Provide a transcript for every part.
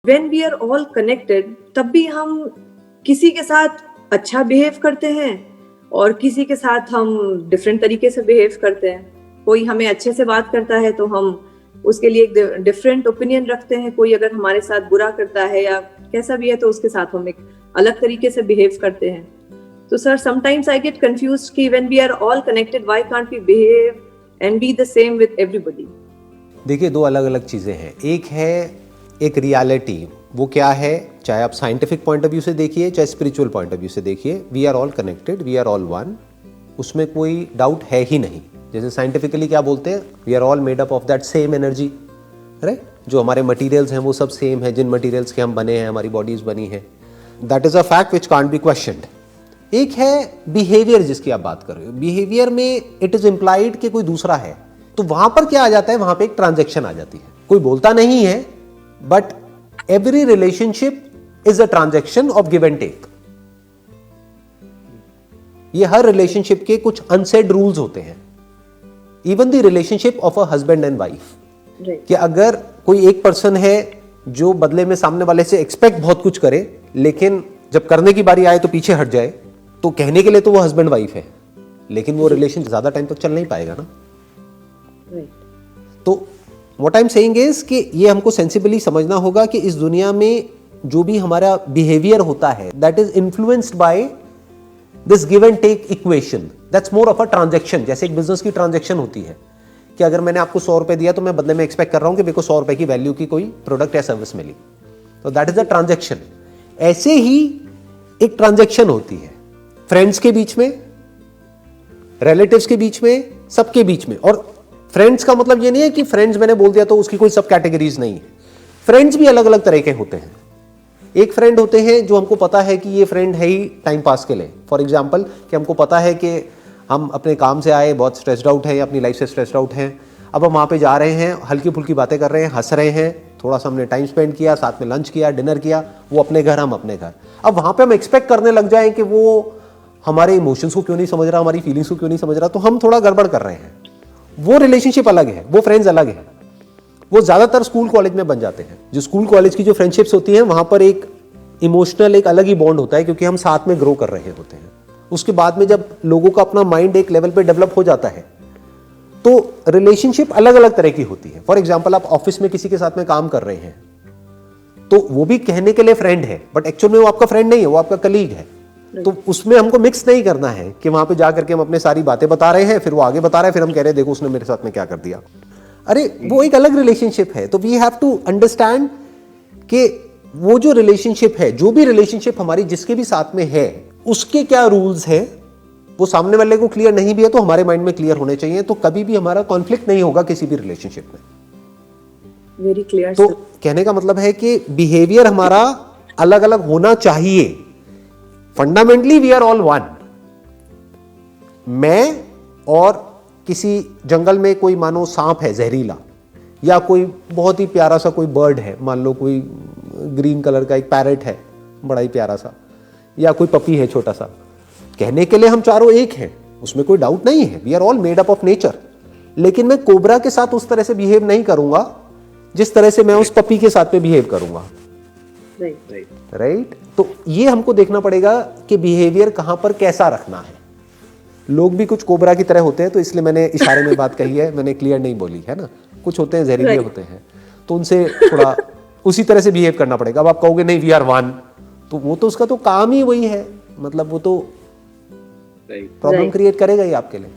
When we are all connected, तब भी हम किसी के साथ अच्छा बिहेव करते हैं और किसी के साथ हम डिफरेंट तरीके से बिहेव करते हैं। कोई हमें अच्छे से बात करता है तो हम उसके लिए एक डिफरेंट ओपिनियन रखते हैं, कोई अगर हमारे साथ बुरा करता है या कैसा भी है तो उसके साथ हम एक अलग तरीके से बिहेव करते हैं। तो sir, sometimes I get confused कि when we are all connected, why can't we behave and be the same with everybody? देखिए, दो अलग अलग चीज़ें हैं। एक है एक रियलिटी, वो क्या है, चाहे आप साइंटिफिक पॉइंट ऑफ व्यू से देखिए चाहे स्पिरिचुअल पॉइंट ऑफ व्यू से देखिए, we are all connected, we are all one, उसमें कोई डाउट है ही नहीं। जैसे साइंटिफिकली क्या बोलते हैं, we are all made up of that same energy, right? जो हमारे मटेरियल्स हैं वो सब सेम है, जिन मटेरियल्स के हम बने हैं, हमारी बॉडीज बनी है, that is a fact which can't be questioned. एक है बिहेवियर जिसकी आप बात कर रहे हो। बिहेवियर में इट इज इम्प्लाइड कि कोई दूसरा है, तो वहां पर क्या आ जाता है, वहां पे एक ट्रांजैक्शन आ जाती है। कोई बोलता नहीं है, but every relationship is a transaction of give and take. ये हर रिलेशनशिप के कुछ अनसेड रूल्स होते हैं। Even the relationship of a husband and wife, कि अगर कोई एक पर्सन है जो बदले में सामने वाले से एक्सपेक्ट बहुत कुछ करे, लेकिन जब करने की बारी आए तो पीछे हट जाए, तो कहने के लिए तो वो हस्बैंड वाइफ है, लेकिन वो रिलेशन ज्यादा टाइम तक चल नहीं पाएगा ना। तो what I am saying is कि ये हमको सेंसिबली समझना होगा कि इस दुनिया में जो भी हमारा बिहेवियर होता है, that is influenced by this give and take equation, that's more of a transaction. जैसे एक बिजनेस की ट्रांजैक्शन होती है कि अगर मैंने आपको 100 रुपए दिया तो मैं बदले में एक्सपेक्ट कर रहा हूं कि मेरे को 100 रुपए की वैल्यू की कोई प्रोडक्ट या सर्विस मिली, तो दैट इज अ ट्रांजैक्शन। ऐसे ही एक ट्रांजैक्शन होती है फ्रेंड्स के बीच में, रिलेटिव्स के बीच में, सबके बीच में। और फ्रेंड्स का मतलब ये नहीं है कि फ्रेंड्स मैंने बोल दिया तो उसकी कोई सब कैटेगरीज नहीं है। फ्रेंड्स भी अलग अलग तरह के होते हैं। एक फ्रेंड होते हैं जो हमको पता है कि ये फ्रेंड है ही टाइम पास के लिए। फॉर एग्जाम्पल, कि हमको पता है कि हम अपने काम से आए, बहुत स्ट्रेस्ड आउट हैं या अपनी लाइफ से स्ट्रेस्ड आउट हैं, अब हम वहाँ पे जा रहे हैं, हल्की फुल्की बातें कर रहे हैं, हंस रहे हैं, थोड़ा सा हमने टाइम स्पेंड किया, साथ में लंच किया, डिनर किया, वो अपने घर, हम अपने घर। अब वहाँ पे हम एक्सपेक्ट करने लग जाएं कि वो हमारे इमोशंस को क्यों नहीं समझ रहा, हमारी फीलिंग्स को क्यों नहीं समझ रहा, तो हम थोड़ा गड़बड़ कर रहे हैं। वो रिलेशनशिप अलग है, वो फ्रेंड्स अलग है। वो ज्यादातर स्कूल कॉलेज में बन जाते हैं। जो स्कूल कॉलेज की जो फ्रेंडशिप्स होती हैं, वहां पर एक इमोशनल एक अलग ही बॉन्ड होता है, क्योंकि हम साथ में ग्रो कर रहे होते हैं। उसके बाद में जब लोगों का अपना माइंड एक लेवल पे डेवलप हो जाता है, तो रिलेशनशिप अलग अलग तरह की होती है। फॉर एग्जाम्पल, आप ऑफिस में किसी के साथ में काम कर रहे हैं, तो वो भी कहने के लिए फ्रेंड है, बट एक्चुअल में वो आपका फ्रेंड नहीं है, वो आपका कलीग है। तो उसमें हमको मिक्स नहीं करना है कि वहां पे जाकर के हम अपने सारी बातें बता रहे हैं, फिर वो आगे बता रहे हैं, फिर हम कह रहे हैं देखो उसने मेरे साथ में क्या कर दिया। अरे वो एक अलग रिलेशनशिप है। तो वी हैव टू अंडरस्टैंड कि वो जो रिलेशनशिप है, जो भी रिलेशनशिप हमारी जिसके भी साथ में है, उसके क्या रूल्स हैं, वो सामने वाले को क्लियर नहीं भी है तो हमारे माइंड में क्लियर होने चाहिए। तो कभी भी हमारा कॉन्फ्लिक्ट नहीं होगा किसी भी रिलेशनशिप में। Very clear. तो कहने का मतलब है कि बिहेवियर हमारा अलग अलग होना चाहिए। Fundamentally we are all one. मैं और किसी जंगल में कोई मानो सांप है जहरीला, या कोई बहुत ही प्यारा सा कोई बर्ड है, मान लो कोई ग्रीन कलर का एक पैरेट है बड़ा ही प्यारा सा, या कोई पपी है छोटा सा, कहने के लिए हम चारों एक हैं, उसमें कोई डाउट नहीं है। We are all made up of nature. लेकिन मैं कोबरा के साथ उस तरह से बिहेव नहीं करूंगा जिस तरह से मैं उस पपी के साथ में बिहेव करूंगा। राइट। तो ये हमको देखना पड़ेगा कि बिहेवियर कहां पर कैसा रखना है। लोग भी कुछ कोबरा की तरह होते हैं, तो इसलिए मैंने इशारे में बात कही है, मैंने क्लियर नहीं बोली है ना। कुछ होते हैं जहरीले होते हैं, तो उनसे थोड़ा उसी तरह से बिहेव करना पड़ेगा। अब आप कहोगे नहीं वी आर वन, तो वो तो उसका तो काम ही वही है, मतलब वो तो प्रॉब्लम क्रिएट करेगा ही आपके लिए।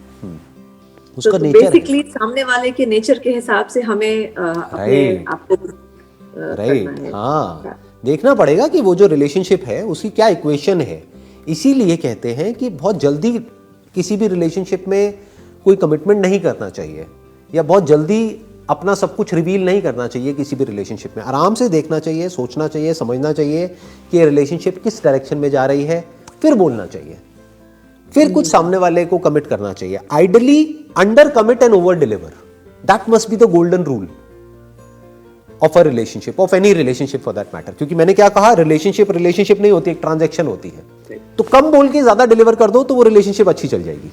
उसका नेचर बेसिकली सामने वाले के नेचर के हिसाब से हमें अपने आप को राइट। हाँ, देखना पड़ेगा कि वो जो रिलेशनशिप है उसकी क्या इक्वेशन है। इसीलिए कहते हैं कि बहुत जल्दी किसी भी रिलेशनशिप में कोई कमिटमेंट नहीं करना चाहिए, या बहुत जल्दी अपना सब कुछ रिवील नहीं करना चाहिए किसी भी रिलेशनशिप में। आराम से देखना चाहिए, सोचना चाहिए, समझना चाहिए कि रिलेशनशिप किस डायरेक्शन में जा रही है, फिर बोलना चाहिए, फिर कुछ सामने वाले को कमिट करना चाहिए। Ideally under commit and over deliver, that must be the golden rule of a relationship, of any relationship for that matter. क्योंकि मैंने क्या कहा, रिलेशनशिप नहीं होती, एक ट्रांजैक्शन होती है। तो कम बोल के ज्यादा डिलीवर कर दो तो वो रिलेशनशिप अच्छी चल जाएगी।